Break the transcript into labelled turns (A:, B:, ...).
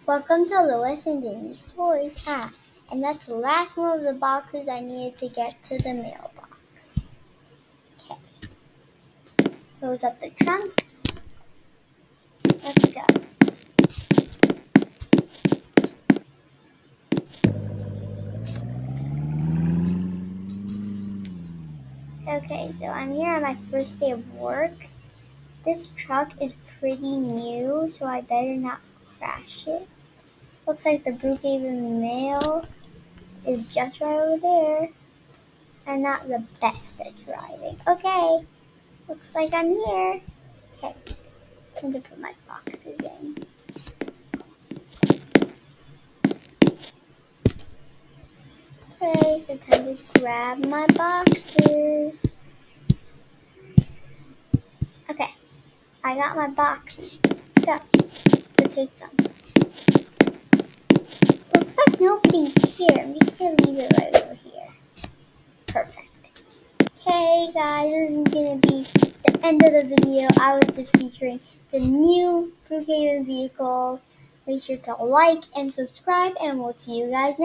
A: Welcome to Lois and Denny's Toys. And that's the last one of the boxes I needed to get to the mailbox. Okay. Close up the trunk. Let's go. Okay, so I'm here on my first day of work. This truck is pretty new, so I better not crash it. Looks like the Brookhaven mail is just right over there. I'm not the best at driving. Okay, looks like I'm here. Okay, I need to put my boxes in. Okay, so time to grab my boxes. Okay, I got my boxes. Let's go. Let's take them. Looks like nobody's here. I'm just going to leave it right over here. Perfect. Okay, guys, this is going to be the end of the video. I was just featuring the new Brookhaven vehicle. Make sure to like and subscribe, and we'll see you guys next time.